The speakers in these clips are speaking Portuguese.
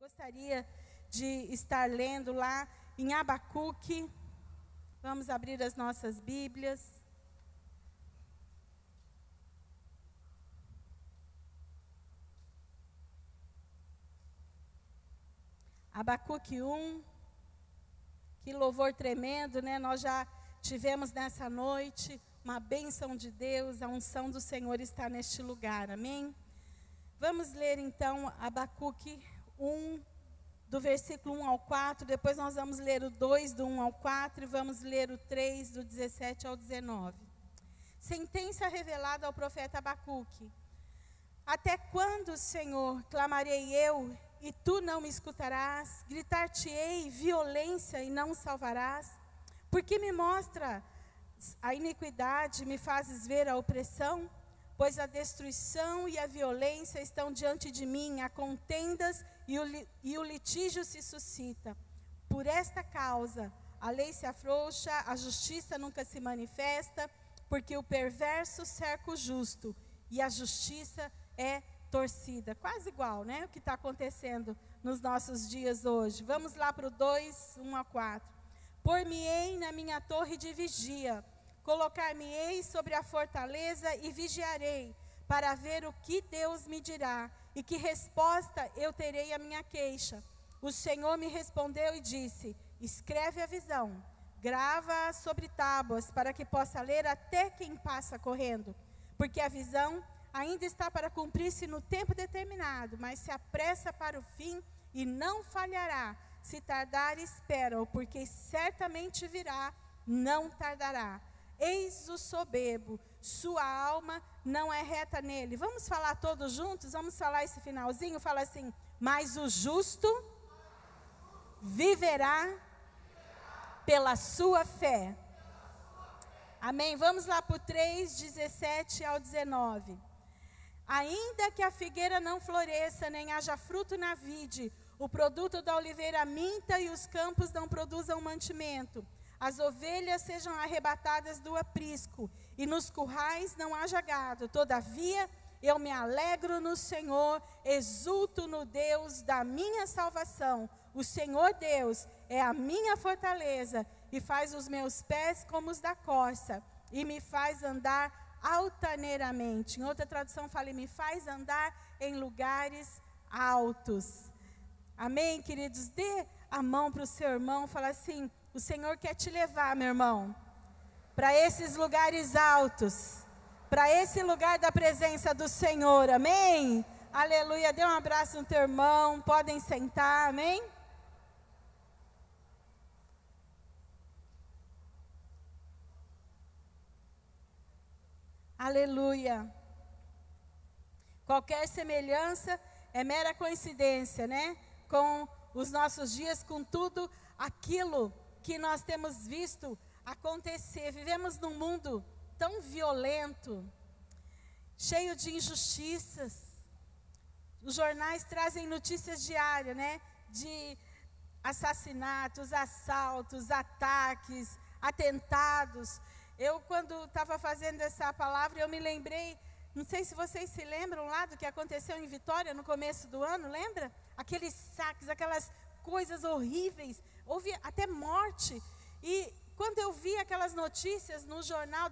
Gostaria de estar lendo lá em Abacuque. Vamos abrir as nossas Bíblias. Abacuque 1. Que louvor tremendo, né? Nós já tivemos nessa noite uma bênção de Deus, a unção do Senhor está neste lugar, amém? Vamos ler então Abacuque 1, do versículo 1 ao 4, depois nós vamos ler o 2, do 1 ao 4, e vamos ler o 3, do 17 ao 19. Sentença revelada ao profeta Abacuque. Até quando, Senhor, clamarei eu, e tu não me escutarás? Gritar-te-ei violência e não salvarás? Porque me mostra a iniquidade, me fazes ver a opressão? Pois a destruição e a violência estão diante de mim, há contendas e o litígio se suscita. Por esta causa, a lei se afrouxa, a justiça nunca se manifesta, porque o perverso cerca o justo, e a justiça é torcida. Quase igual, né? O que está acontecendo nos nossos dias hoje. Vamos lá para o 2, 1 a 4. Por-me-ei na minha torre de vigia, colocar-me-ei sobre a fortaleza e vigiarei, para ver o que Deus me dirá, e que resposta eu terei à minha queixa. O Senhor me respondeu e disse: escreve a visão, grava-a sobre tábuas, para que possa ler até quem passa correndo. Porque a visão ainda está para cumprir-se no tempo determinado, mas se apressa para o fim e não falhará. Se tardar, espera-o, porque certamente virá, não tardará. Eis o soberbo, sua alma não é reta nele. Vamos falar todos juntos? Vamos falar esse finalzinho? Fala assim: mas o justo viverá pela sua fé. Amém? Vamos lá para o 3, 17 ao 19. Ainda que a figueira não floresça, nem haja fruto na vide, o produto da oliveira minta e os campos não produzam mantimento, as ovelhas sejam arrebatadas do aprisco, e nos currais não haja gado. Todavia, eu me alegro no Senhor, exulto no Deus da minha salvação. O Senhor Deus é a minha fortaleza, e faz os meus pés como os da corça, e me faz andar altaneiramente. Em outra tradução fala: e me faz andar em lugares altos. Amém, queridos? Dê a mão para o seu irmão, fala assim: o Senhor quer te levar, meu irmão, para esses lugares altos, para esse lugar da presença do Senhor, amém? Aleluia, dê um abraço no teu irmão, podem sentar, amém? Aleluia. Qualquer semelhança é mera coincidência, né? Com os nossos dias, com tudo aquilo que nós temos visto acontecer. Vivemos num mundo tão violento, cheio de injustiças. Os jornais trazem notícias diárias, né? De assassinatos, assaltos, ataques, atentados. Eu, quando estava fazendo essa palavra, eu me lembrei, não sei se vocês se lembram lá do que aconteceu em Vitória no começo do ano, lembra? Aqueles saques, aquelas coisas horríveis, houve até morte. E quando eu vi aquelas notícias no jornal,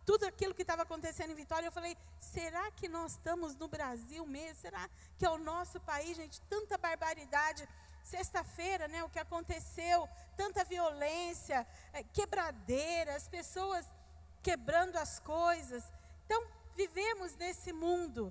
tudo aquilo que estava acontecendo em Vitória, eu falei: será que nós estamos no Brasil mesmo? Será que é o nosso país, gente? Tanta barbaridade. Sexta-feira, né, o que aconteceu, tanta violência, quebradeiras, pessoas quebrando as coisas. Então, vivemos nesse mundo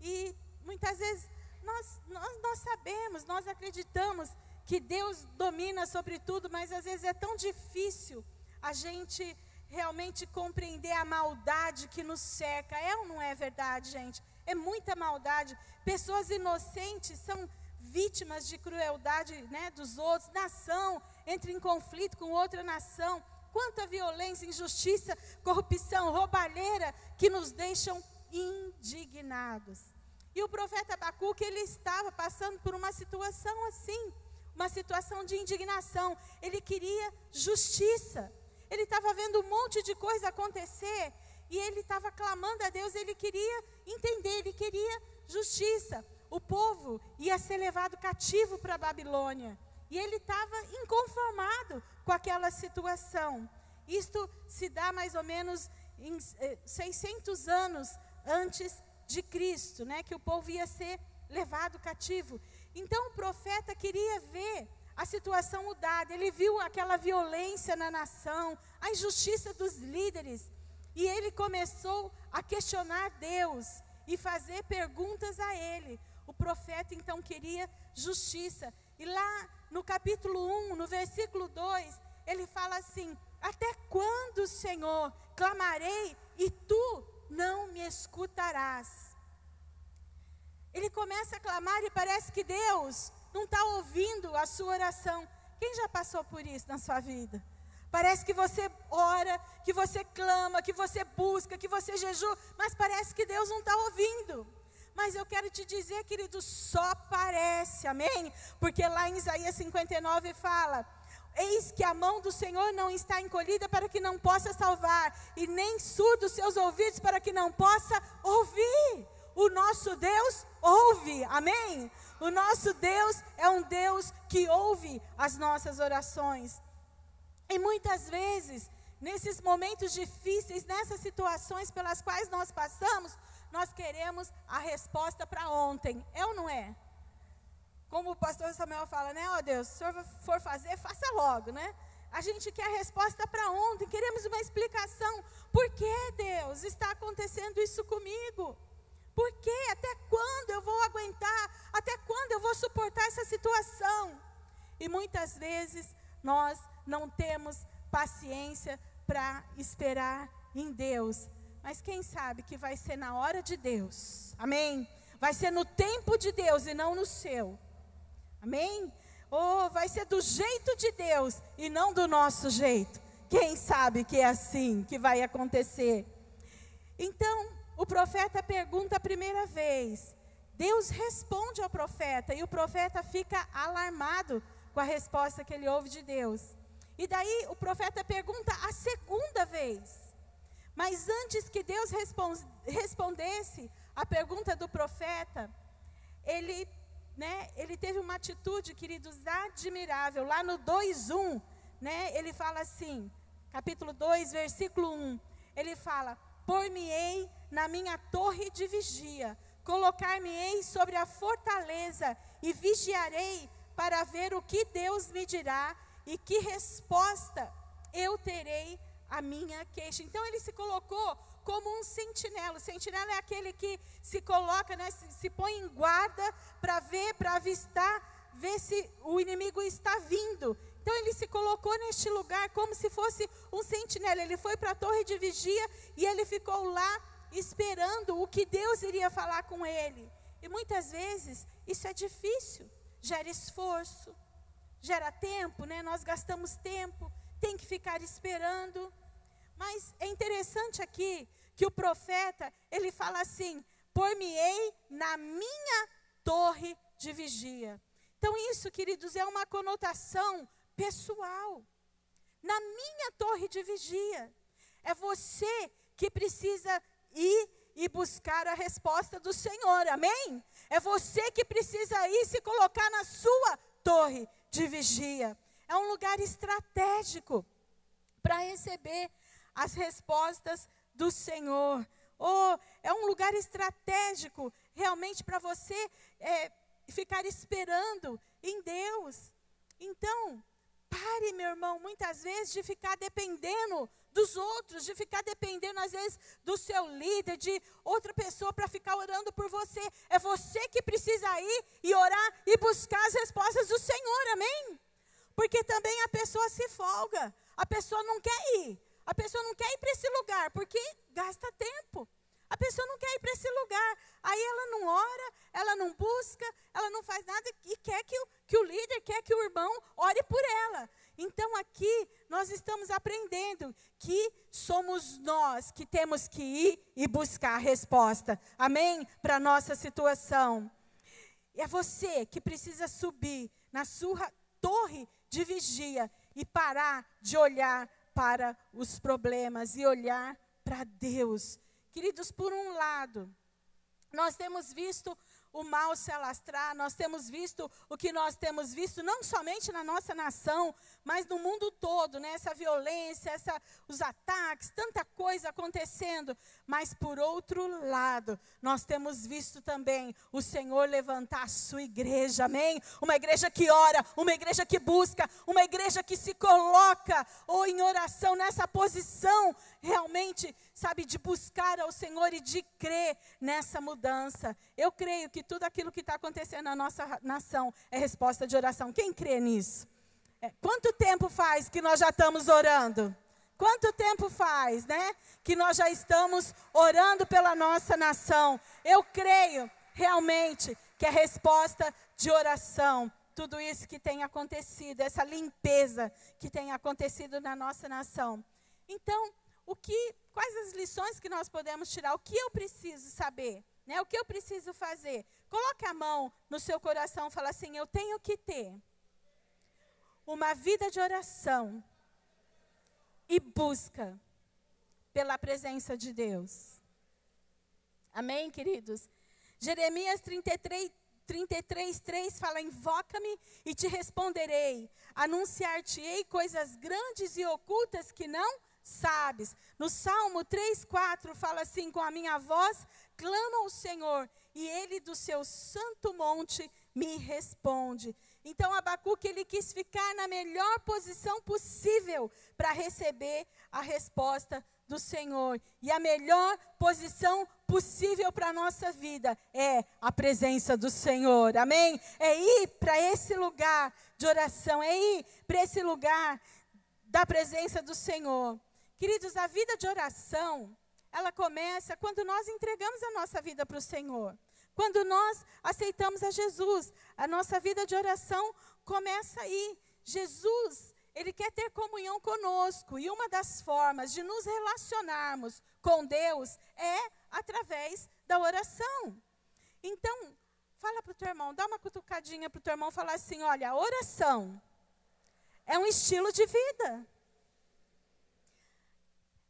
e muitas vezes nós sabemos, nós acreditamos que Deus domina sobre tudo, mas às vezes é tão difícil a gente realmente compreender a maldade que nos cerca. É ou não é verdade, gente? É muita maldade. Pessoas inocentes são vítimas de crueldade, né, dos outros. Nação entra em conflito com outra nação. Quanta violência, injustiça, corrupção, roubalheira que nos deixam indignados. E o profeta Abacuque, ele estava passando por uma situação assim, uma situação de indignação. Ele queria justiça. Ele estava vendo um monte de coisa acontecer e ele estava clamando a Deus. Ele queria entender, ele queria justiça. o povo ia ser levado cativo para a Babilônia. E ele estava inconformado com aquela situação. Isto se dá mais ou menos em 600 anos antes de Cristo, né, que o povo ia ser levado cativo. Então o profeta queria ver a situação mudada. Ele viu aquela violência na nação, a injustiça dos líderes. E ele começou a questionar Deus e fazer perguntas a ele. O profeta então queria justiça. E lá no capítulo 1, no versículo 2, ele fala assim: até quando, Senhor, clamarei e tu não me escutarás? Ele começa a clamar e parece que Deus não está ouvindo a sua oração. Quem já passou por isso na sua vida? Parece que você ora, que você clama, que você busca, que você jejua, mas parece que Deus não está ouvindo. Mas eu quero te dizer, querido, só parece, amém? Porque lá em Isaías 59 fala: eis que a mão do Senhor não está encolhida para que não possa salvar, e nem surdos seus ouvidos para que não possa ouvir. O nosso Deus ouve, amém? O nosso Deus é um Deus que ouve as nossas orações. E muitas vezes, nesses momentos difíceis, nessas situações pelas quais nós passamos, nós queremos a resposta para ontem, é ou não é? Como o pastor Samuel fala, né? Ó Deus, se o Senhor for fazer, faça logo, né? A gente quer a resposta para ontem, queremos uma explicação. Por que, Deus, está acontecendo isso comigo? Por quê? Até quando eu vou aguentar? Até quando eu vou suportar essa situação? E muitas vezes nós não temos paciência para esperar em Deus. Mas quem sabe que vai ser na hora de Deus, amém? Vai ser no tempo de Deus e não no seu, amém? Ou vai ser do jeito de Deus e não do nosso jeito. Quem sabe que é assim que vai acontecer? Então, o profeta pergunta a primeira vez. Deus responde ao profeta e o profeta fica alarmado com a resposta que ele ouve de Deus. E daí o profeta pergunta a segunda vez. Mas antes que Deus respondesse a pergunta do profeta, ele teve uma atitude, queridos, admirável. Lá no 2:1, né, ele fala assim, capítulo 2, versículo 1, ele fala: por-me-ei na minha torre de vigia, colocar-me-ei sobre a fortaleza e vigiarei para ver o que Deus me dirá e que resposta eu terei à minha queixa. Então ele se colocou como um sentinela. O sentinela é aquele que se coloca, né, se põe em guarda para ver, para avistar, ver se o inimigo está vindo. Então ele se colocou neste lugar como se fosse um sentinela. Ele foi para a torre de vigia e ele ficou lá esperando o que Deus iria falar com ele. E muitas vezes isso é difícil. Gera esforço, gera tempo, né? Nós gastamos tempo, tem que ficar esperando. Mas é interessante aqui que o profeta, ele fala assim: por-me-ei na minha torre de vigia. Então isso, queridos, é uma conotação pessoal. Na minha torre de vigia. É você que precisa ir e buscar a resposta do Senhor, amém? É você que precisa ir se colocar na sua torre de vigia. É um lugar estratégico para receber as respostas do Senhor. É um lugar estratégico realmente para você ficar esperando em Deus. Então, pare, meu irmão, muitas vezes de ficar dependendo dos outros, de ficar dependendo às vezes do seu líder, de outra pessoa para ficar orando por você. É você que precisa ir e orar e buscar as respostas do Senhor, amém? Porque também a pessoa se folga, a pessoa não quer ir, a pessoa não quer ir para esse lugar, porque gasta tempo. A pessoa não quer ir para esse lugar, aí ela não ora, ela não busca, ela não faz nada e quer que o líder, quer que o irmão ore por ela. Então aqui nós estamos aprendendo que somos nós que temos que ir e buscar a resposta, amém? Para a nossa situação. É você que precisa subir na sua torre de vigia e parar de olhar para os problemas e olhar para Deus. Queridos, por um lado, nós temos visto o mal se alastrar, nós temos visto o que nós temos visto, não somente na nossa nação, mas no mundo todo, né? Essa violência, os ataques, tanta coisa acontecendo. Mas, por outro lado, nós temos visto também o Senhor levantar a sua igreja, amém? Uma igreja que ora, uma igreja que busca, uma igreja que se coloca em oração, nessa posição, realmente, sabe, de buscar ao Senhor e de crer nessa mudança. Eu creio que tudo aquilo que está acontecendo na nossa nação é resposta de oração. Quem crê nisso? Quanto tempo faz que nós já estamos orando? Quanto tempo faz, né? Que nós já estamos orando pela nossa nação. Eu creio realmente que é resposta de oração. Tudo isso que tem acontecido, essa limpeza que tem acontecido na nossa nação. Então, quais as lições que nós podemos tirar? O que eu preciso saber? Né? O que eu preciso fazer? Coloque a mão no seu coração e fala assim: eu tenho que ter uma vida de oração e busca pela presença de Deus. Amém, queridos? Jeremias 33:3 fala: invoca-me e te responderei, anunciar-te-ei coisas grandes e ocultas que não sabes. No Salmo 3:4 fala assim: com a minha voz clamo ao Senhor, e Ele do seu santo monte me responde. Então Abacuque, ele quis ficar na melhor posição possível para receber a resposta do Senhor. E a melhor posição possível para a nossa vida é a presença do Senhor, amém? É ir para esse lugar de oração, é ir para esse lugar da presença do Senhor. Queridos, a vida de oração, ela começa quando nós entregamos a nossa vida para o Senhor. Quando nós aceitamos a Jesus, a nossa vida de oração começa aí. Jesus, Ele quer ter comunhão conosco. E uma das formas de nos relacionarmos com Deus é através da oração. Então, fala para o teu irmão, dá uma cutucadinha para o teu irmão e fala assim: olha, a oração é um estilo de vida.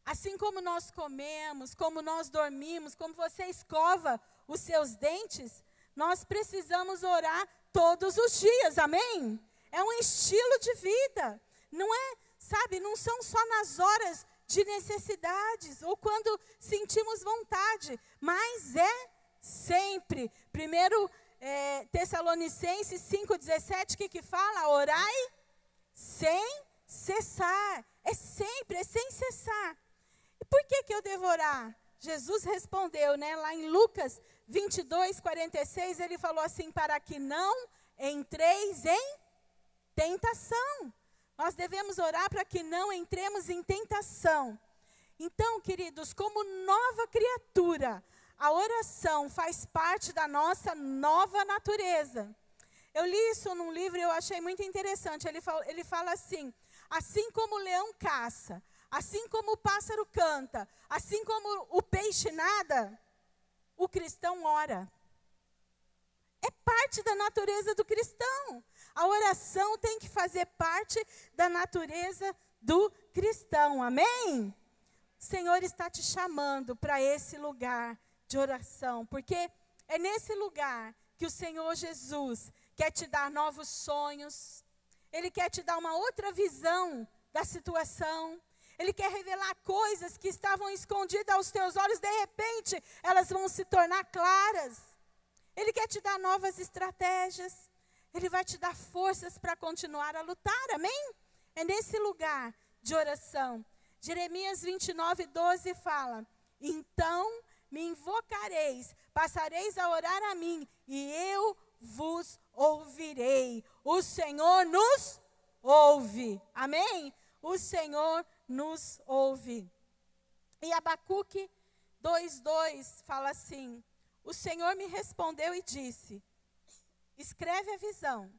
Assim como nós comemos, como nós dormimos, como você escova os seus dentes, nós precisamos orar todos os dias, amém? É um estilo de vida. Não é, sabe, não são só nas horas de necessidades ou quando sentimos vontade, mas é sempre. Primeiro Tessalonicenses 5:17, que fala? Orai sem cessar. É sempre, é sem cessar. E por que eu devo orar? Jesus respondeu, né, lá em Lucas 22:46, ele falou assim: para que não entreis em tentação. Nós devemos orar para que não entremos em tentação. Então, queridos, como nova criatura, a oração faz parte da nossa nova natureza. Eu li isso num livro e eu achei muito interessante. Ele fala assim: assim como o leão caça, assim como o pássaro canta, assim como o peixe nada, o cristão ora. É parte da natureza do cristão. A oração tem que fazer parte da natureza do cristão, amém? O Senhor está te chamando para esse lugar de oração, porque é nesse lugar que o Senhor Jesus quer te dar novos sonhos, Ele quer te dar uma outra visão da situação. Ele quer revelar coisas que estavam escondidas aos teus olhos, de repente, elas vão se tornar claras. Ele quer te dar novas estratégias. Ele vai te dar forças para continuar a lutar, amém? É nesse lugar de oração. Jeremias 29:12 fala: então me invocareis, passareis a orar a mim, e eu vos ouvirei. O Senhor nos ouve, amém? O Senhor nos ouve. E Abacuque 2:2 fala assim: o Senhor me respondeu e disse: escreve a visão,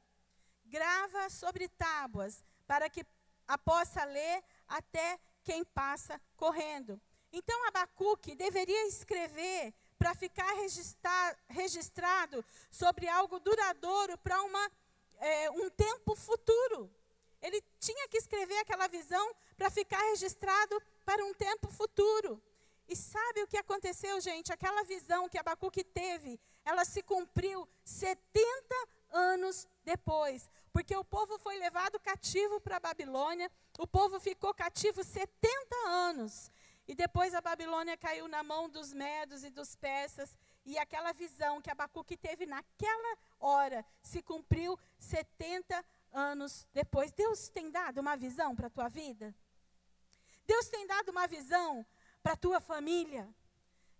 grava sobre tábuas, para que a possa ler até quem passa correndo. Então Abacuque deveria escrever para ficar registrado sobre algo duradouro para um tempo futuro. Ele tinha que escrever aquela visão para ficar registrado para um tempo futuro. E sabe o que aconteceu, gente? Aquela visão que Abacuque teve, ela se cumpriu 70 anos depois. Porque o povo foi levado cativo para a Babilônia, o povo ficou cativo 70 anos. E depois a Babilônia caiu na mão dos medos e dos persas, e aquela visão que Abacuque teve naquela hora se cumpriu 70 anos depois. Deus tem dado uma visão para a tua vida? Deus tem dado uma visão para a tua família?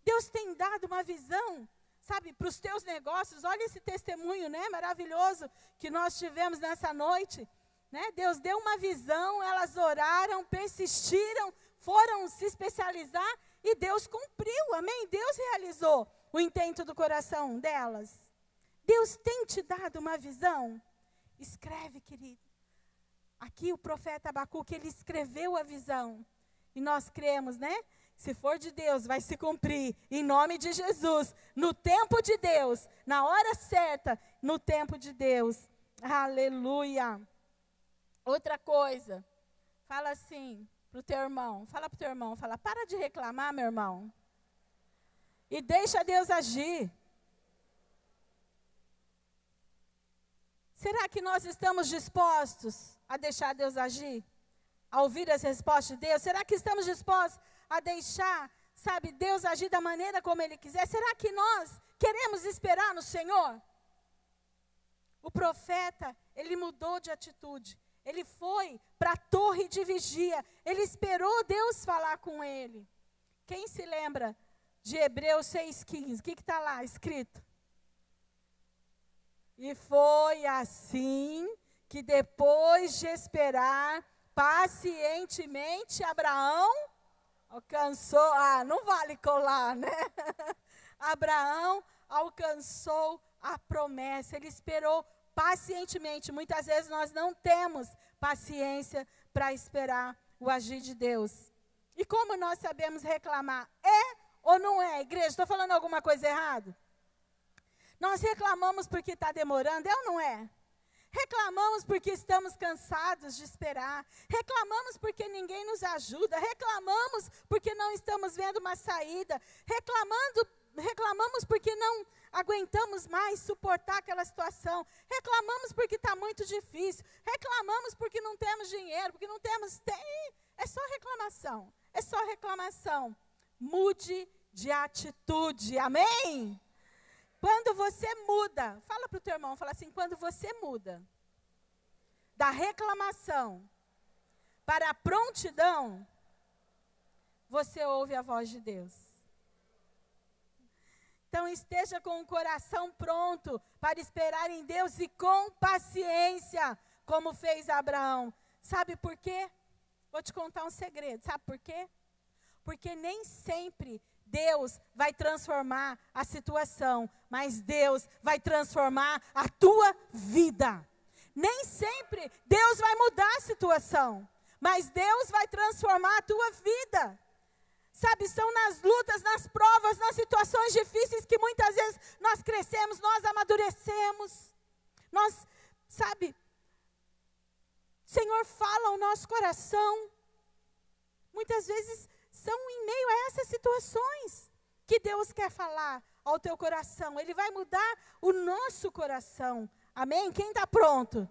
Deus tem dado uma visão, sabe, para os teus negócios? Olha esse testemunho, né, maravilhoso que nós tivemos nessa noite, né? Deus deu uma visão, elas oraram, persistiram, foram se especializar e Deus cumpriu, amém? Deus realizou o intento do coração delas. Deus tem te dado uma visão? Escreve, querido. Aqui o profeta Abacuque, ele escreveu a visão. E nós cremos, né? Se for de Deus, vai se cumprir, em nome de Jesus, no tempo de Deus, na hora certa, no tempo de Deus. Aleluia. Outra coisa, fala assim para o teu irmão, fala, para de reclamar, meu irmão, e deixa Deus agir. Será que nós estamos dispostos a deixar Deus agir? A ouvir as respostas de Deus? Será que estamos dispostos a deixar, sabe, Deus agir da maneira como Ele quiser? Será que nós queremos esperar no Senhor? O profeta, ele mudou de atitude. Ele foi para a torre de vigia. Ele esperou Deus falar com ele. Quem se lembra de Hebreus 6,15? O que está lá escrito? E foi assim que depois de esperar pacientemente, Abraão alcançou, não vale colar, né? Abraão alcançou a promessa, ele esperou pacientemente. Muitas vezes nós não temos paciência para esperar o agir de Deus. E como nós sabemos reclamar? É ou não é, igreja? Estou falando alguma coisa errada? Nós reclamamos porque está demorando, é ou não é? Reclamamos porque estamos cansados de esperar. Reclamamos porque ninguém nos ajuda. Reclamamos porque não estamos vendo uma saída. Reclamamos porque não aguentamos mais suportar aquela situação. Reclamamos porque está muito difícil. Reclamamos porque não temos dinheiro, porque não temos... É só reclamação. É só reclamação. Mude de atitude. Amém? Quando você muda, fala para o teu irmão, fala assim, quando você muda da reclamação para a prontidão, você ouve a voz de Deus. Então esteja com o coração pronto para esperar em Deus e com paciência, como fez Abraão. Sabe por quê? Vou te contar um segredo, sabe por quê? Porque nem sempre Deus vai transformar a situação, mas Deus vai transformar a tua vida. Nem sempre Deus vai mudar a situação, mas Deus vai transformar a tua vida. Sabe, são nas lutas, nas provas, nas situações difíceis que muitas vezes nós crescemos, nós amadurecemos. Nós, sabe, Senhor fala ao nosso coração. Muitas vezes são em meio a essas situações que Deus quer falar ao teu coração. Ele vai mudar o nosso coração. Amém? Quem está pronto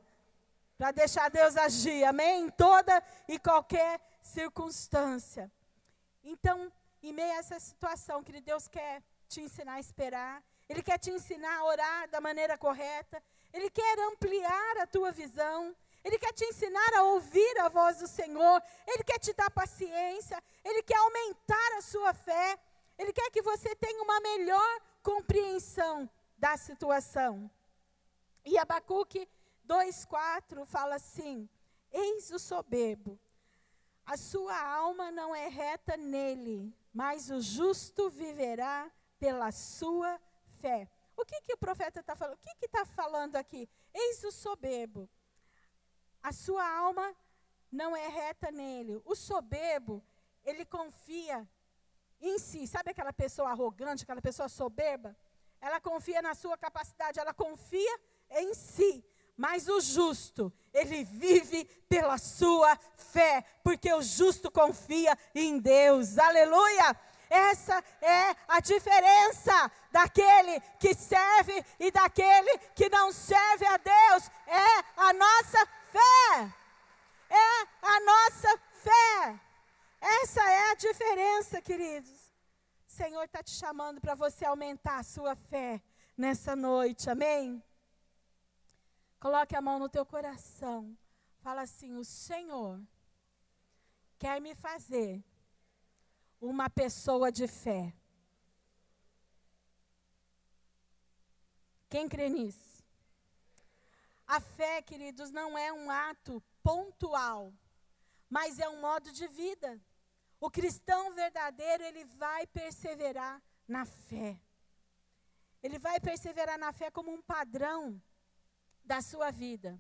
para deixar Deus agir? Amém? Em toda e qualquer circunstância. Então, em meio a essa situação, que Deus quer te ensinar a esperar. Ele quer te ensinar a orar da maneira correta. Ele quer ampliar a tua visão. Ele quer te ensinar a ouvir a voz do Senhor. Ele quer te dar paciência. Ele quer aumentar a sua fé. Ele quer que você tenha uma melhor compreensão da situação. E Abacuque 2,4 fala assim: eis o soberbo, a sua alma não é reta nele, mas o justo viverá pela sua fé. O que o profeta está falando? O que está falando aqui? Eis o soberbo. A sua alma não é reta nele. O soberbo, ele confia em si. Sabe aquela pessoa arrogante, aquela pessoa soberba? Ela confia na sua capacidade, ela confia em si. Mas o justo, ele vive pela sua fé, porque o justo confia em Deus. Aleluia! Essa é a diferença daquele que serve e daquele que não serve a Deus. É a nossa fé. É a nossa fé. Essa é a diferença, queridos. O Senhor está te chamando para você aumentar a sua fé nessa noite, amém? Coloque a mão no teu coração. Fala assim: o Senhor quer me fazer uma pessoa de fé. Quem crê nisso? A fé, queridos, não é um ato pontual, mas é um modo de vida. O cristão verdadeiro, ele vai perseverar na fé. Ele vai perseverar na fé como um padrão da sua vida.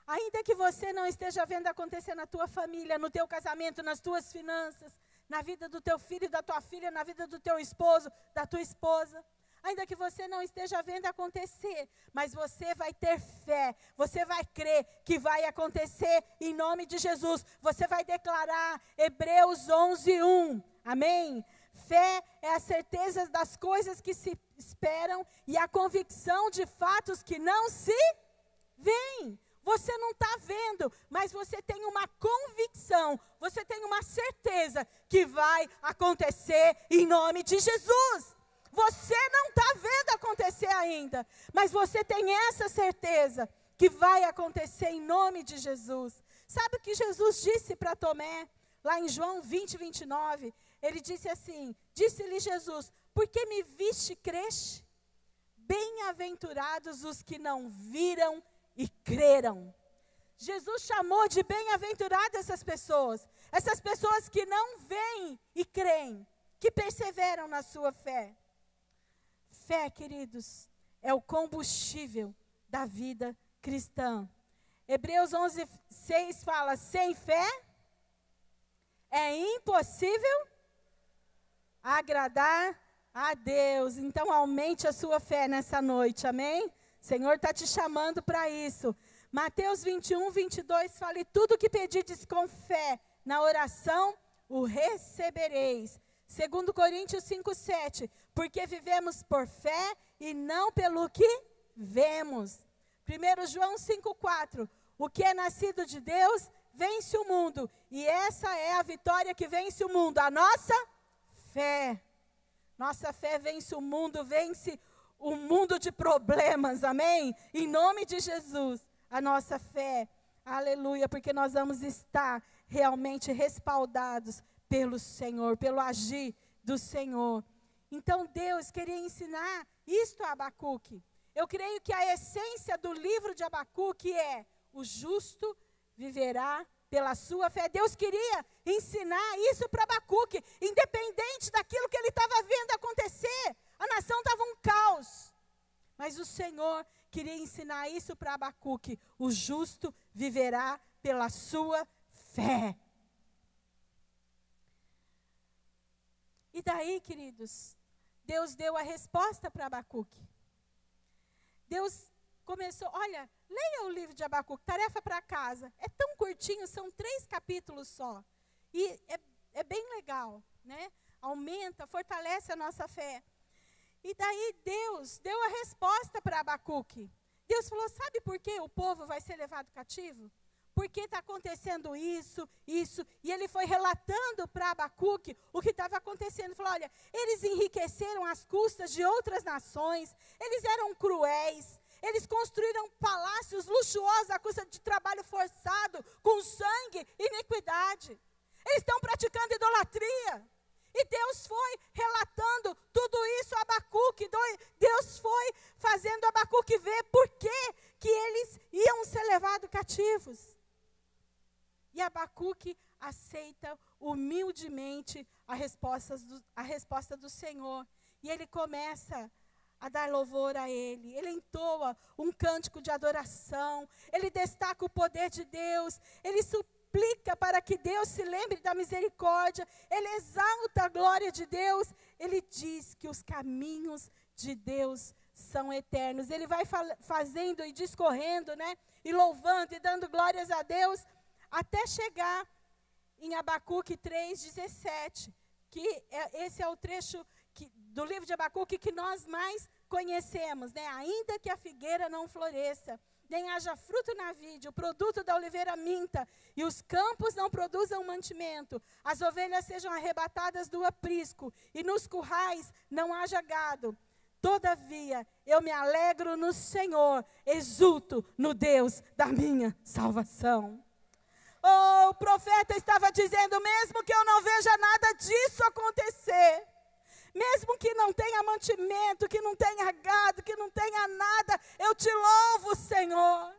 Ainda que você não esteja vendo acontecer na tua família, no teu casamento, nas tuas finanças, na vida do teu filho e da tua filha, na vida do teu esposo, da tua esposa. Ainda que você não esteja vendo acontecer, mas você vai ter fé, você vai crer que vai acontecer em nome de Jesus. Você vai declarar Hebreus 11:1, amém? Fé é a certeza das coisas que se esperam e a convicção de fatos que não se veem. Você não está vendo, mas você tem uma convicção, você tem uma certeza que vai acontecer em nome de Jesus. Você não está vendo acontecer ainda, mas você tem essa certeza que vai acontecer em nome de Jesus. Sabe o que Jesus disse para Tomé, lá em João 20:29? Ele disse assim, disse-lhe Jesus: por que me viste, creste? Bem-aventurados os que não viram e creram. Jesus chamou de bem-aventuradas essas pessoas que não veem e creem, que perseveram na sua fé. Fé, queridos, é o combustível da vida cristã. Hebreus 11:6 fala: sem fé é impossível agradar a Deus. Então aumente a sua fé nessa noite, amém? O Senhor está te chamando para isso. Mateus 21:22 fala: e tudo que pedides com fé na oração, o recebereis. 2 Coríntios 5:7, porque vivemos por fé e não pelo que vemos. 1 João 5:4, o que é nascido de Deus vence o mundo, e essa é a vitória que vence o mundo, a nossa fé. Nossa fé vence o mundo de problemas, amém? Em nome de Jesus, a nossa fé, aleluia, porque nós vamos estar realmente respaldados pelo Senhor, pelo agir do Senhor. Então Deus queria ensinar isto a Abacuque. Eu creio que a essência do livro de Abacuque é: o justo viverá pela sua fé. Deus queria ensinar isso para Abacuque, independente daquilo que ele estava vendo acontecer. A nação estava um caos, mas o Senhor queria ensinar isso para Abacuque: o justo viverá pela sua fé. E daí, queridos, Deus deu a resposta para Abacuque. Deus começou, olha, leia o livro de Abacuque, tarefa para casa. É tão curtinho, são 3 capítulos só. E é bem legal, né? Aumenta, fortalece a nossa fé. E daí Deus deu a resposta para Abacuque. Deus falou: sabe por que o povo vai ser levado cativo? Porque está acontecendo isso. E ele foi relatando para Abacuque o que estava acontecendo. Ele falou: olha, eles enriqueceram às custas de outras nações, eles eram cruéis, eles construíram palácios luxuosos à custa de trabalho forçado, com sangue e iniquidade. Eles estão praticando idolatria. E Deus foi relatando tudo isso a Abacuque. Deus foi fazendo Abacuque ver por que eles iam ser levados cativos. E Abacuque aceita humildemente a resposta do Senhor. E ele começa a dar louvor a Ele. Ele entoa um cântico de adoração. Ele destaca o poder de Deus. Ele suplica para que Deus se lembre da misericórdia. Ele exalta a glória de Deus. Ele diz que os caminhos de Deus são eternos. Ele vai fazendo e discorrendo, né? E louvando e dando glórias a Deus, até chegar em Abacuque 3:17. esse é o trecho do livro de Abacuque que nós mais conhecemos, né? Ainda que a figueira não floresça, nem haja fruto na vide, o produto da oliveira minta, e os campos não produzam mantimento, as ovelhas sejam arrebatadas do aprisco, e nos currais não haja gado. Todavia, eu me alegro no Senhor, exulto no Deus da minha salvação. Oh, o profeta estava dizendo, mesmo que eu não veja nada disso acontecer, mesmo que não tenha mantimento, que não tenha gado, que não tenha nada, eu te louvo, Senhor.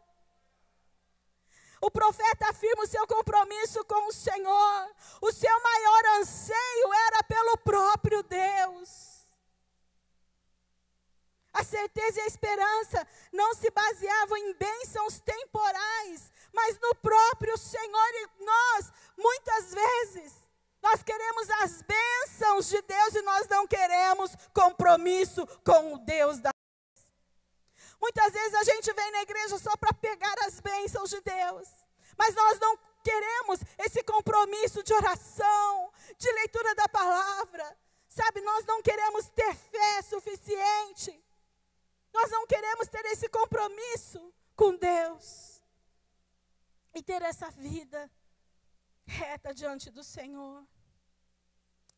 O profeta afirma o seu compromisso com o Senhor. O seu maior anseio era pelo próprio Deus. A certeza e a esperança não se baseavam em bênçãos temporais, mas no próprio Senhor. E nós, muitas vezes, nós queremos as bênçãos de Deus e nós não queremos compromisso com o Deus da paz. Muitas vezes a gente vem na igreja só para pegar as bênçãos de Deus, mas nós não queremos esse compromisso de oração, de leitura da palavra. Sabe, nós não queremos ter fé suficiente. Nós não queremos ter esse compromisso com Deus e ter essa vida reta diante do Senhor.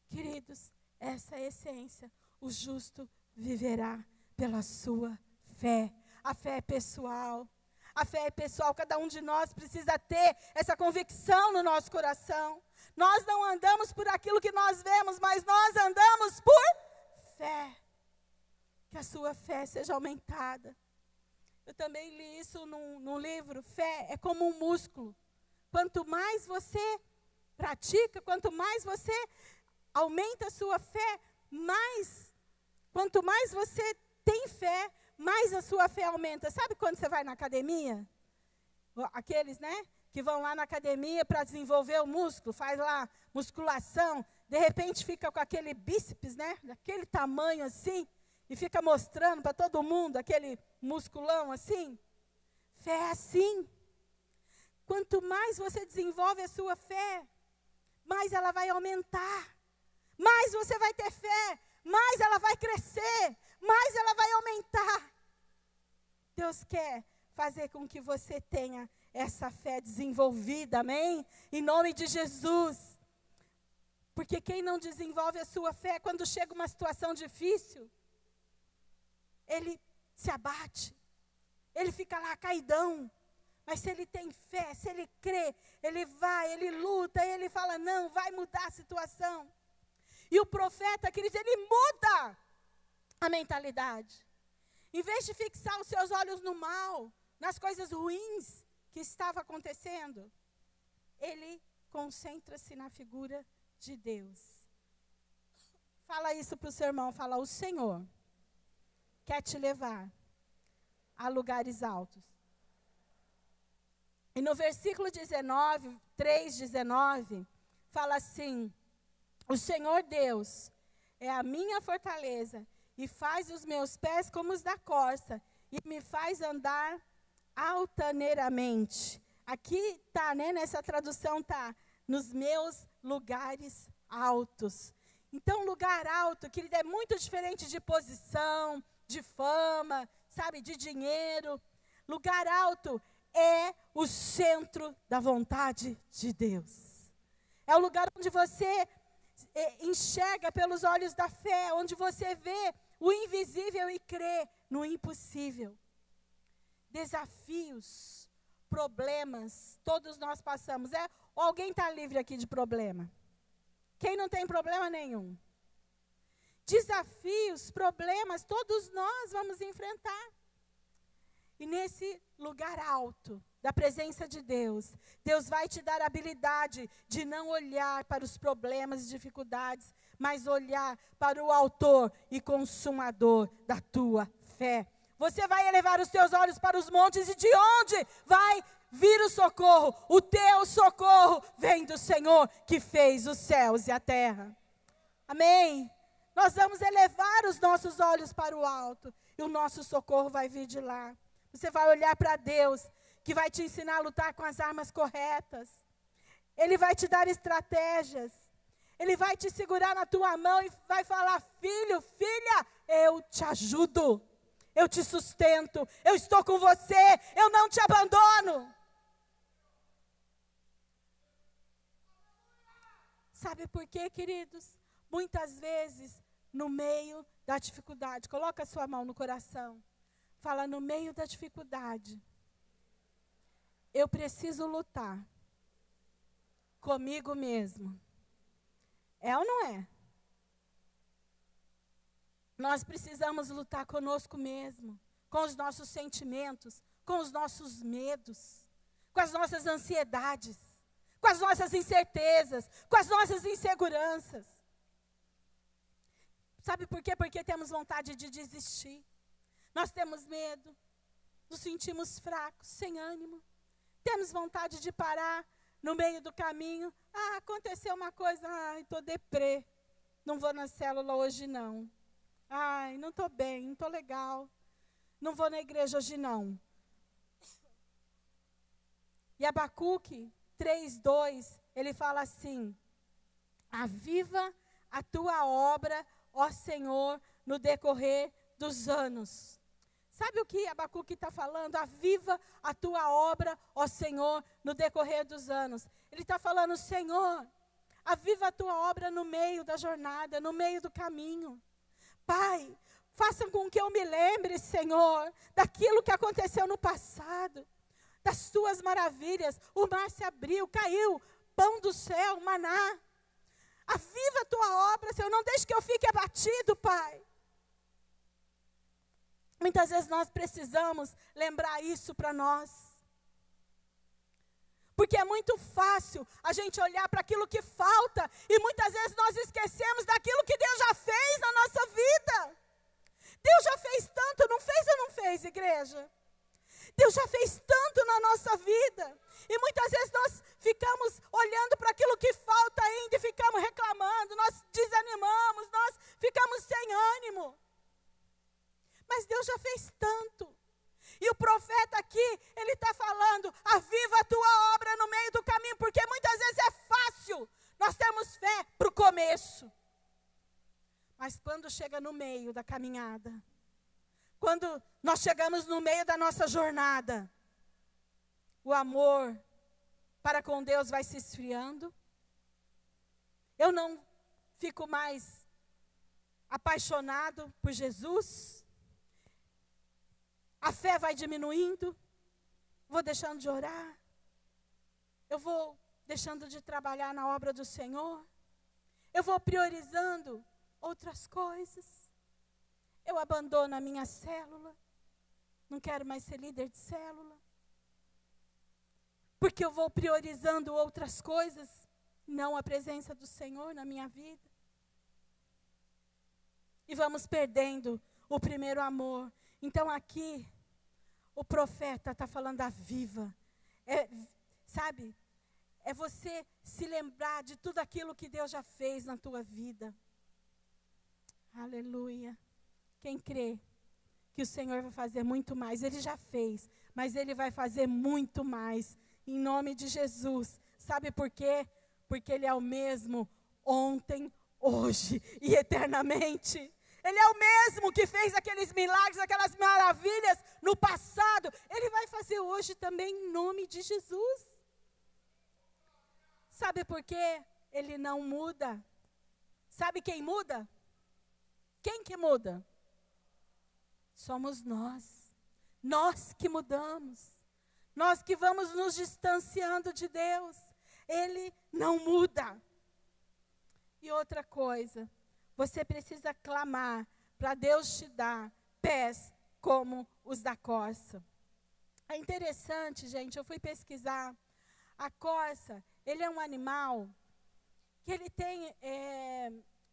Queridos, essa é a essência. O justo viverá pela sua fé. A fé é pessoal. A fé é pessoal. Cada um de nós precisa ter essa convicção no nosso coração. Nós não andamos por aquilo que nós vemos, mas nós andamos por fé. Que a sua fé seja aumentada. Eu também li isso num livro. Fé é como um músculo. Quanto mais você pratica, quanto mais você aumenta a sua fé, quanto mais você tem fé, mais a sua fé aumenta. Sabe quando você vai na academia? Aqueles, né, que vão lá na academia para desenvolver o músculo, faz lá musculação, de repente fica com aquele bíceps, né, daquele tamanho assim, e fica mostrando para todo mundo aquele musculão assim. Fé é assim. Quanto mais você desenvolve a sua fé, mais ela vai aumentar. Mais você vai ter fé, mais ela vai crescer, mais ela vai aumentar. Deus quer fazer com que você tenha essa fé desenvolvida, amém? Em nome de Jesus. Porque quem não desenvolve a sua fé, quando chega uma situação difícil, ele se abate, ele fica lá caidão. Mas se ele tem fé, se ele crê, ele vai, ele luta, ele fala, não, vai mudar a situação. E o profeta, queridos, ele muda a mentalidade. Em vez de fixar os seus olhos no mal, nas coisas ruins que estava acontecendo, ele concentra-se na figura de Deus. Fala isso para o seu irmão, fala, o Senhor quer te levar a lugares altos. E no versículo 19, 3:19, fala assim, o Senhor Deus é a minha fortaleza e faz os meus pés como os da corça e me faz andar altaneiramente. Aqui está, né, nessa tradução está, nos meus lugares altos. Então, lugar alto, querido, é muito diferente de posição, de fama, sabe, de dinheiro. Lugar alto é o centro da vontade de Deus. É o lugar onde você enxerga pelos olhos da fé, onde você vê o invisível e crê no impossível. Desafios, problemas, todos nós passamos. Ou alguém está livre aqui de problema? Quem não tem problema nenhum? Desafios, problemas, todos nós vamos enfrentar. E nesse lugar alto da presença de Deus, Deus vai te dar a habilidade de não olhar para os problemas e dificuldades, mas olhar para o autor e consumador da tua fé. Você vai elevar os teus olhos para os montes e de onde vai vir o socorro? O teu socorro vem do Senhor que fez os céus e a terra. Amém? Nós vamos elevar os nossos olhos para o alto e o nosso socorro vai vir de lá. Você vai olhar para Deus, que vai te ensinar a lutar com as armas corretas. Ele vai te dar estratégias. Ele vai te segurar na tua mão e vai falar: filho, filha, eu te ajudo, eu te sustento, eu estou com você, eu não te abandono. Sabe por quê, queridos? Muitas vezes, no meio da dificuldade, coloca a sua mão no coração, fala: no meio da dificuldade, eu preciso lutar comigo mesmo. É ou não é? Nós precisamos lutar conosco mesmo, com os nossos sentimentos, com os nossos medos, com as nossas ansiedades, com as nossas incertezas, com as nossas inseguranças. Sabe por quê? Porque temos vontade de desistir. Nós temos medo, nos sentimos fracos, sem ânimo. Temos vontade de parar no meio do caminho. Ah, aconteceu uma coisa, ai, estou deprê. Não vou na célula hoje não. Ai, não estou bem, não estou legal. Não vou na igreja hoje não. E Abacuque 3:2, ele fala assim: aviva a tua obra, ó Senhor, no decorrer dos anos. Sabe o que Abacuque está falando? Aviva a tua obra, ó Senhor, no decorrer dos anos. Ele está falando: Senhor, aviva a tua obra no meio da jornada, no meio do caminho. Pai, faça com que eu me lembre, Senhor, daquilo que aconteceu no passado, das tuas maravilhas. O mar se abriu, caiu pão do céu, maná. Aviva a tua obra, Senhor, não deixe que eu fique abatido, Pai. Muitas vezes nós precisamos lembrar isso para nós. Porque é muito fácil a gente olhar para aquilo que falta e muitas vezes nós esquecemos daquilo que Deus já fez na nossa vida. Deus já fez tanto, não fez ou não fez, igreja? Deus já fez tanto na nossa vida. E muitas vezes nós ficamos olhando para aquilo que falta ainda e ficamos reclamando, nós desanimamos, nós ficamos sem ânimo. Mas Deus já fez tanto. E o profeta aqui, ele está falando: aviva a tua obra no meio do caminho, porque muitas vezes é fácil. Nós temos fé para o começo. Mas quando chega no meio da caminhada, quando nós chegamos no meio da nossa jornada, o amor para com Deus vai se esfriando. Eu não fico mais apaixonado por Jesus. A fé vai diminuindo, vou deixando de orar, eu vou deixando de trabalhar na obra do Senhor, eu vou priorizando outras coisas, eu abandono a minha célula, não quero mais ser líder de célula, porque eu vou priorizando outras coisas, não a presença do Senhor na minha vida. E vamos perdendo o primeiro amor. Então aqui, o profeta está falando: aviva. Sabe? É você se lembrar de tudo aquilo que Deus já fez na tua vida. Aleluia. Quem crê que o Senhor vai fazer muito mais? Ele já fez, mas Ele vai fazer muito mais. Em nome de Jesus. Sabe por quê? Porque Ele é o mesmo ontem, hoje e eternamente. Ele é o mesmo que fez aqueles milagres, aquelas maravilhas no passado. Ele vai fazer hoje também em nome de Jesus. Sabe por quê? Ele não muda. Sabe quem muda? Quem que muda? Somos nós. Nós que mudamos. Nós que vamos nos distanciando de Deus. Ele não muda. E outra coisa, você precisa clamar para Deus te dar pés como os da corça. É interessante, gente, eu fui pesquisar. A corça, ele é um animal que ele tem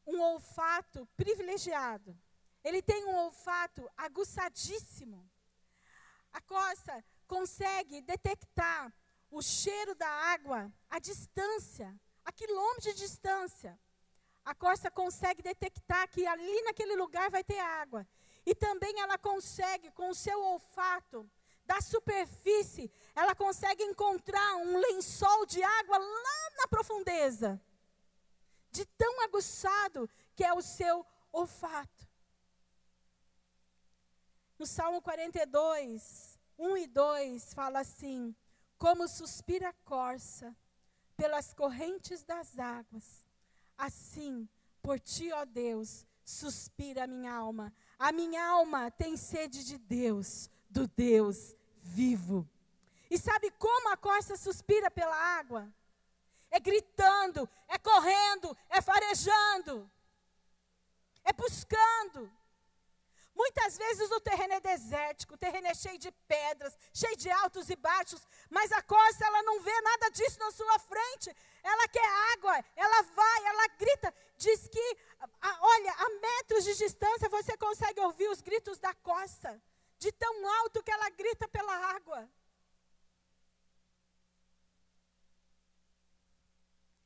um olfato privilegiado. Ele tem um olfato aguçadíssimo. A corça consegue detectar o cheiro da água à distância, a quilômetros de distância. A corça consegue detectar que ali naquele lugar vai ter água. E também ela consegue, com o seu olfato, da superfície, ela consegue encontrar um lençol de água lá na profundeza. de tão aguçado que é o seu olfato. No Salmo 42, 1 e 2, fala assim: como suspira a corça pelas correntes das águas, assim, por ti, ó Deus, suspira a minha alma. A minha alma tem sede de Deus, do Deus vivo. E sabe como a corça suspira pela água? É gritando, é correndo, é farejando, é buscando. Muitas vezes o terreno é desértico, o terreno é cheio de pedras, cheio de altos e baixos, mas a corça, ela não vê nada disso na sua frente. Ela quer água, ela vai, ela grita. Diz que, olha, a metros de distância você consegue ouvir os gritos da corça, de tão alto que ela grita pela água.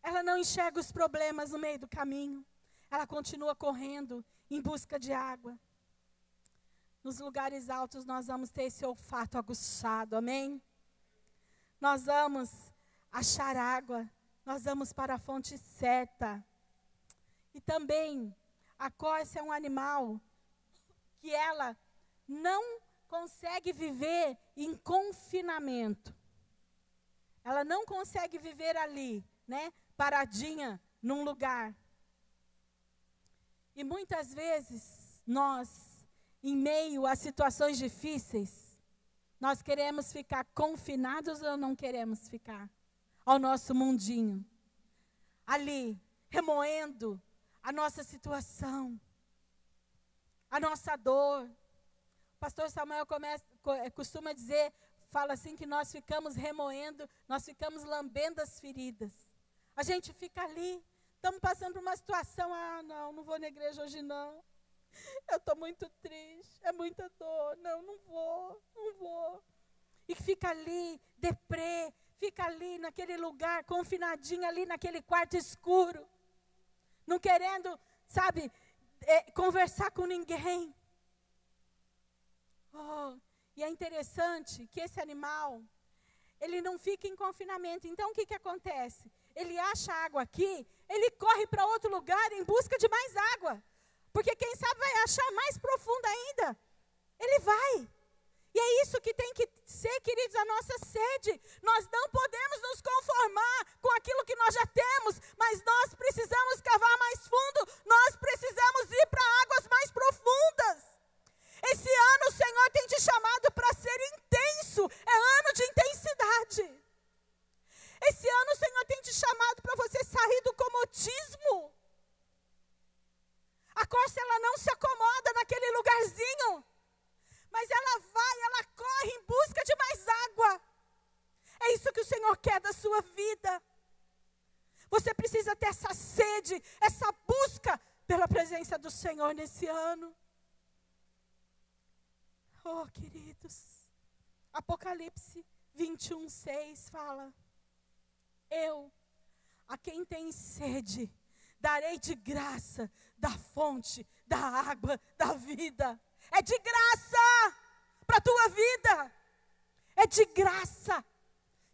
Ela não enxerga os problemas no meio do caminho. Ela continua correndo em busca de água. Nos lugares altos nós vamos ter esse olfato aguçado, amém? Nós vamos achar água, nós vamos para a fonte certa. E também, a corça é um animal que ela não consegue viver em confinamento. Ela não consegue viver ali, né, paradinha num lugar. E muitas vezes nós, em meio a situações difíceis, nós queremos ficar confinados ou não queremos ficar ao nosso mundinho, ali, remoendo a nossa situação, a nossa dor. O pastor Samuel costuma dizer, fala assim, que nós ficamos remoendo, nós ficamos lambendo as feridas. A gente fica ali, estamos passando por uma situação, não vou na igreja hoje não. Eu estou muito triste, é muita dor, não vou. E fica ali, deprê, fica ali naquele lugar, confinadinho ali naquele quarto escuro. Não querendo, sabe, conversar com ninguém. E é interessante que esse animal, ele não fica em confinamento. Então o que acontece? Ele acha água aqui, ele corre para outro lugar em busca de mais água. Porque quem sabe vai achar mais profunda ainda. Ele vai. E é isso que tem que ser, queridos, a nossa sede. Nós não podemos nos conformar com aquilo que nós já temos, mas nós precisamos cavar mais fundo, nós precisamos ir para águas mais profundas. Esse ano o Senhor tem te chamado para ser intenso, é ano de intensidade. Esse ano o Senhor tem te chamado para você sair do comodismo. A corça, ela não se acomoda naquele lugarzinho, mas ela vai, ela corre em busca de mais água. É isso que o Senhor quer da sua vida. Você precisa ter essa sede, essa busca pela presença do Senhor nesse ano. Oh, queridos, Apocalipse 21:6 fala: eu, a quem tem sede, darei de graça da fonte, da água, da vida. É de graça para a tua vida. É de graça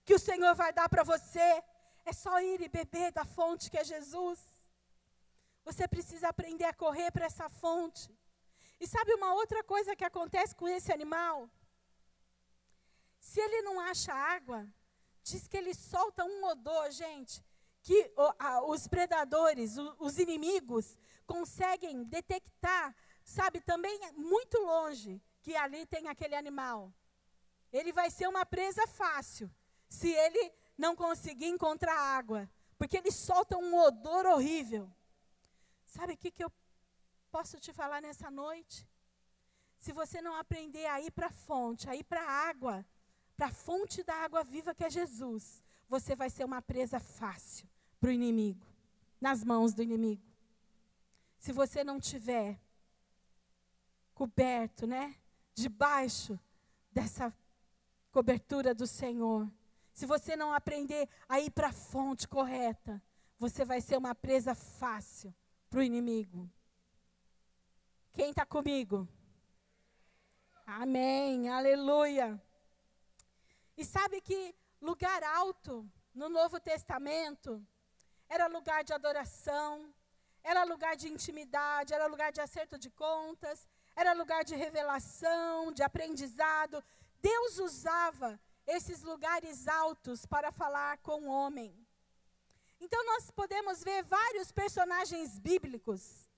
que o Senhor vai dar para você. É só ir e beber da fonte que é Jesus. Você precisa aprender a correr para essa fonte. E sabe uma outra coisa que acontece com esse animal? Se ele não acha água, diz que ele solta um odor, gente, que os predadores, os inimigos, conseguem detectar, sabe, também muito longe, que ali tem aquele animal. Ele vai ser uma presa fácil, se ele não conseguir encontrar água, porque ele solta um odor horrível. Sabe o que eu posso te falar nessa noite? Se você não aprender a ir para a fonte, a ir para a água, para a fonte da água viva que é Jesus, você vai ser uma presa fácil para o inimigo, nas mãos do inimigo. Se você não tiver coberto, né, debaixo dessa cobertura do Senhor, se você não aprender a ir para a fonte correta, você vai ser uma presa fácil para o inimigo. Quem está comigo? Amém, aleluia. E sabe que lugar alto no Novo Testamento era lugar de adoração, era lugar de intimidade, era lugar de acerto de contas, era lugar de revelação, de aprendizado. Deus usava esses lugares altos para falar com o homem. Então nós podemos ver vários personagens bíblicos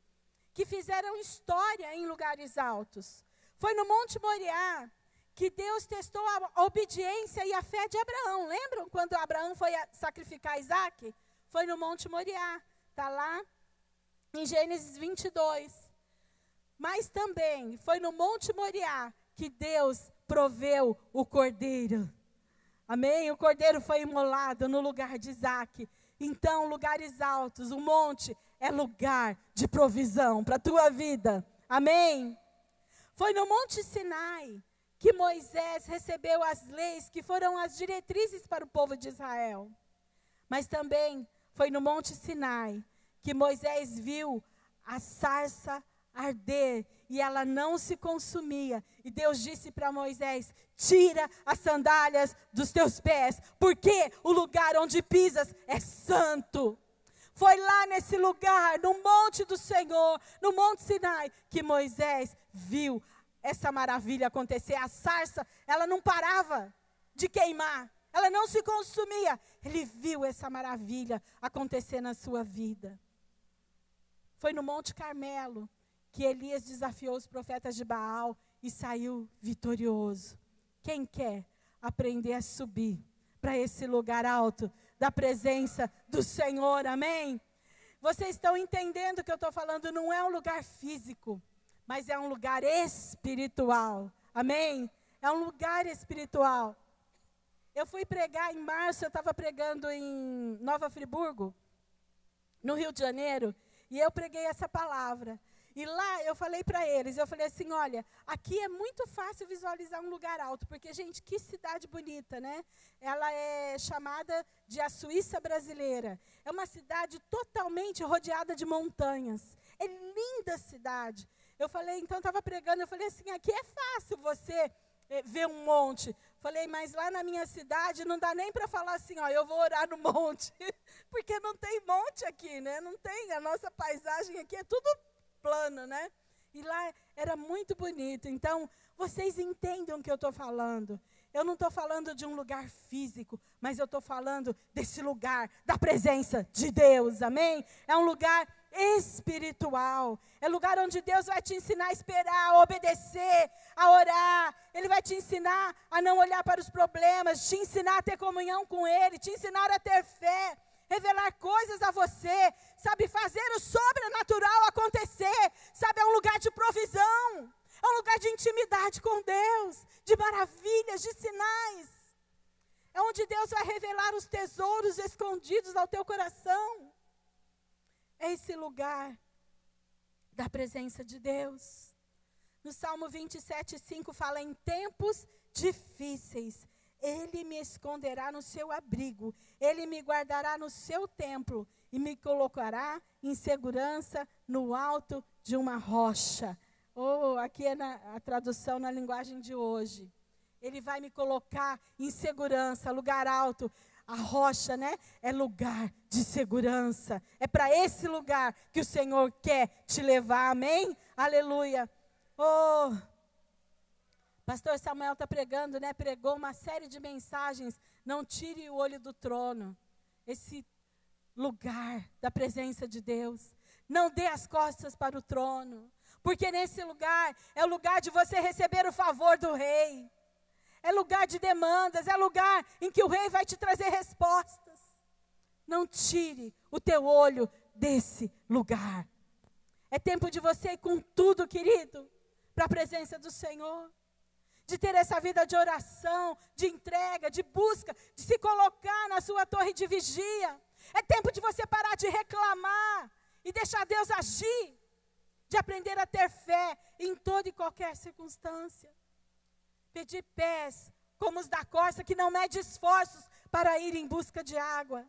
que fizeram história em lugares altos. Foi no Monte Moriá que Deus testou a obediência e a fé de Abraão. Lembram quando Abraão foi sacrificar Isaac? Foi no Monte Moriá. Está lá em Gênesis 22. Mas também foi no Monte Moriá que Deus proveu o cordeiro. Amém? O cordeiro foi imolado no lugar de Isaac. Então, lugares altos, o monte é lugar de provisão para a tua vida. Amém? Foi no Monte Sinai que Moisés recebeu as leis que foram as diretrizes para o povo de Israel. Mas também foi no Monte Sinai que Moisés viu a sarça arder e ela não se consumia. E Deus disse para Moisés: tira as sandálias dos teus pés, porque o lugar onde pisas é santo. Foi lá nesse lugar, no monte do Senhor, no Monte Sinai, que Moisés viu essa maravilha acontecer. A sarça, ela não parava de queimar, ela não se consumia. Ele viu essa maravilha acontecer na sua vida. Foi no Monte Carmelo que Elias desafiou os profetas de Baal e saiu vitorioso. Quem quer aprender a subir para esse lugar alto da presença do Senhor, amém? Vocês estão entendendo que eu estou falando, não é um lugar físico, mas é um lugar espiritual, amém? É um lugar espiritual. Eu fui pregar em março, eu estava pregando em Nova Friburgo, no Rio de Janeiro, e eu preguei essa palavra. E lá eu falei para eles, eu falei assim, olha, aqui é muito fácil visualizar um lugar alto, porque, gente, que cidade bonita, né? Ela é chamada de a Suíça brasileira. É uma cidade totalmente rodeada de montanhas. É linda a cidade. Eu falei, então, estava pregando, eu falei assim, aqui é fácil você ver um monte. Falei, mas lá na minha cidade não dá nem para falar assim, ó, eu vou orar no monte. Porque não tem monte aqui, né? Não tem, a nossa paisagem aqui é tudo plano, né? E lá era muito bonito. Então, vocês entendem o que eu estou falando. Eu não estou falando de um lugar físico, mas eu estou falando desse lugar, da presença de Deus, amém? É um lugar espiritual. É lugar onde Deus vai te ensinar a esperar, a obedecer, a orar. Ele vai te ensinar a não olhar para os problemas, te ensinar a ter comunhão com Ele, te ensinar a ter fé, revelar coisas a você, sabe, fazer o sobrenatural acontecer, sabe, é um lugar de provisão, é um lugar de intimidade com Deus, de maravilhas, de sinais, é onde Deus vai revelar os tesouros escondidos ao teu coração, é esse lugar da presença de Deus. No Salmo 27:5 fala, em tempos difíceis, Ele me esconderá no seu abrigo, Ele me guardará no seu templo e me colocará em segurança no alto de uma rocha. Aqui é a tradução na linguagem de hoje. Ele vai me colocar em segurança, lugar alto. A rocha, né? É lugar de segurança. É para esse lugar que o Senhor quer te levar, amém? Aleluia. Pastor Samuel está pregando, né? Pregou uma série de mensagens. Não tire o olho do trono. Esse lugar da presença de Deus. Não dê as costas para o trono. Porque nesse lugar é o lugar de você receber o favor do rei. É lugar de demandas. É lugar em que o rei vai te trazer respostas. Não tire o teu olho desse lugar. É tempo de você ir com tudo, querido, para a presença do Senhor. De ter essa vida de oração, de entrega, de busca, de se colocar na sua torre de vigia. É tempo de você parar de reclamar e deixar Deus agir. De aprender a ter fé em toda e qualquer circunstância. Pedir pés como os da corça que não mede esforços para ir em busca de água.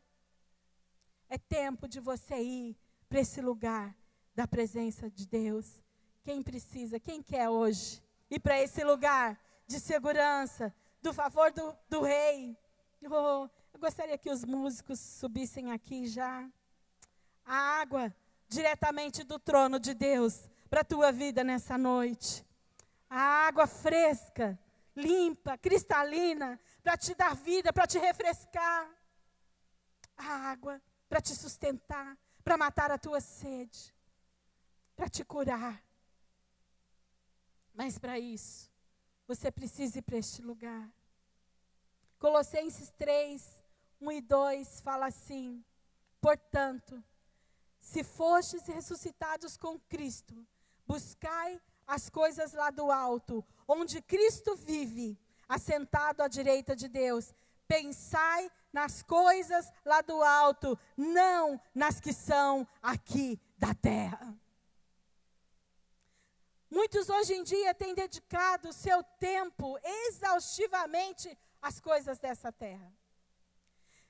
É tempo de você ir para esse lugar da presença de Deus. Quem precisa, quem quer hoje ir para esse lugar de segurança, do favor do rei? Eu gostaria que os músicos subissem aqui já. a água diretamente do trono de Deus para a tua vida nessa noite. A água fresca, limpa, cristalina, para te dar vida, para te refrescar. A água para te sustentar, para matar a tua sede, para te curar. Mas para isso, você precisa ir para este lugar. Colossenses 3, 1 e 2 fala assim: portanto, se fostes ressuscitados com Cristo, buscai as coisas lá do alto, onde Cristo vive, assentado à direita de Deus. Pensai nas coisas lá do alto, não nas que são aqui da terra. Muitos hoje em dia têm dedicado o seu tempo exaustivamente às coisas dessa terra.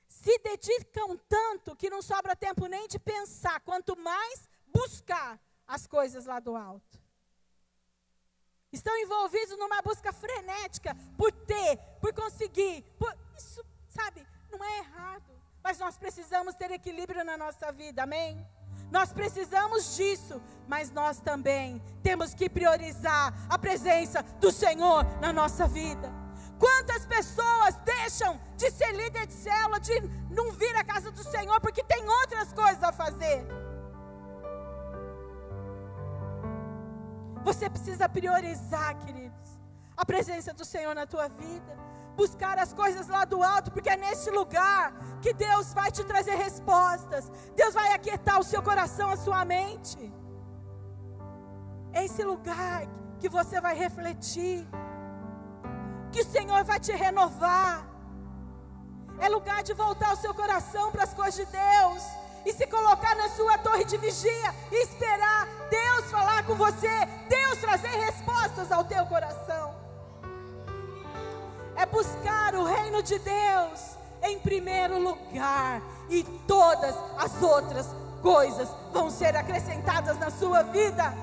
Se dedicam tanto que não sobra tempo nem de pensar, quanto mais buscar as coisas lá do alto. Estão envolvidos numa busca frenética por ter, por conseguir. Isso, sabe, não é errado. Mas nós precisamos ter equilíbrio na nossa vida, amém? Nós precisamos disso, mas nós também temos que priorizar a presença do Senhor na nossa vida. Quantas pessoas deixam de ser líder de célula, de não vir à casa do Senhor, porque tem outras coisas a fazer? Você precisa priorizar, queridos, a presença do Senhor na tua vida. Buscar as coisas lá do alto, porque é nesse lugar que Deus vai te trazer respostas. Deus vai aquietar o seu coração, a sua mente. É esse lugar que você vai refletir, que o Senhor vai te renovar. É lugar de voltar o seu coração para as coisas de Deus e se colocar na sua torre de vigia e esperar Deus falar com você, Deus trazer respostas ao teu coração. É buscar o reino de Deus em primeiro lugar, e todas as outras coisas vão ser acrescentadas na sua vida.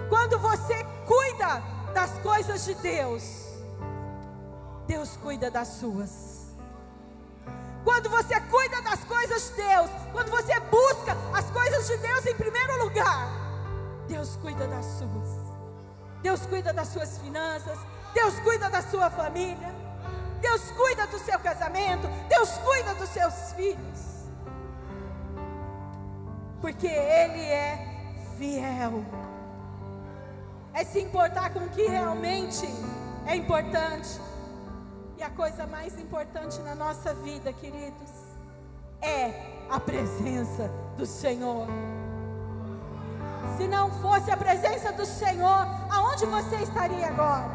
Quando você cuida das coisas de Deus, Deus cuida das suas. Quando você cuida das coisas de Deus, quando você busca as coisas de Deus em primeiro lugar, Deus cuida das suas. Deus cuida das suas finanças, Deus cuida da sua família, Deus cuida do seu casamento, Deus cuida dos seus filhos, porque Ele é fiel. É se importar com o que realmente é importante. E a coisa mais importante na nossa vida, queridos, é a presença do Senhor. Se não fosse a presença do Senhor, aonde você estaria agora?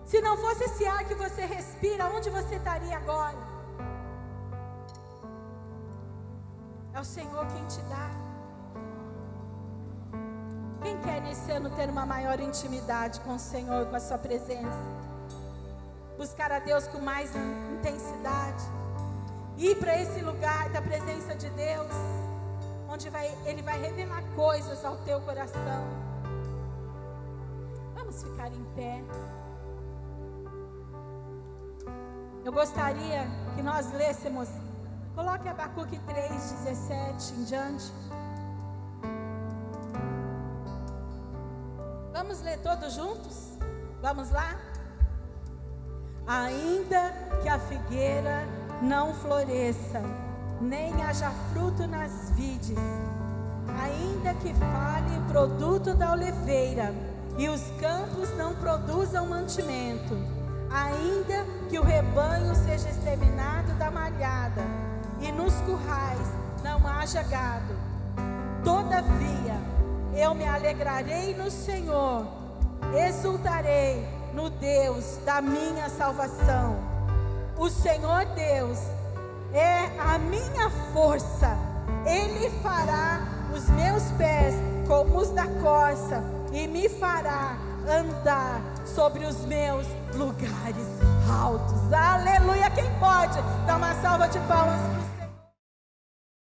Se não fosse esse ar que você respira, aonde você estaria agora? É o Senhor quem te dá. Quem quer nesse ano ter uma maior intimidade com o Senhor, com a sua presença? Buscar a Deus com mais intensidade. Ir para esse lugar da presença de Deus, onde Ele vai revelar coisas ao teu coração. Vamos ficar em pé. Eu gostaria que nós lêssemos, coloque Abacuque 3:17 em diante. Vamos ler todos juntos? Vamos lá? Ainda que a figueira não floresça, nem haja fruto nas vides, ainda que fale o produto da oliveira, e os campos não produzam mantimento, ainda que o rebanho seja exterminado da malhada, e nos currais não haja gado, todavia eu me alegrarei no Senhor, exultarei no Deus da minha salvação. O Senhor Deus é a minha força, Ele fará os meus pés como os da corça, e me fará andar sobre os meus lugares altos. Aleluia! Quem pode dar uma salva de palmas para o Senhor?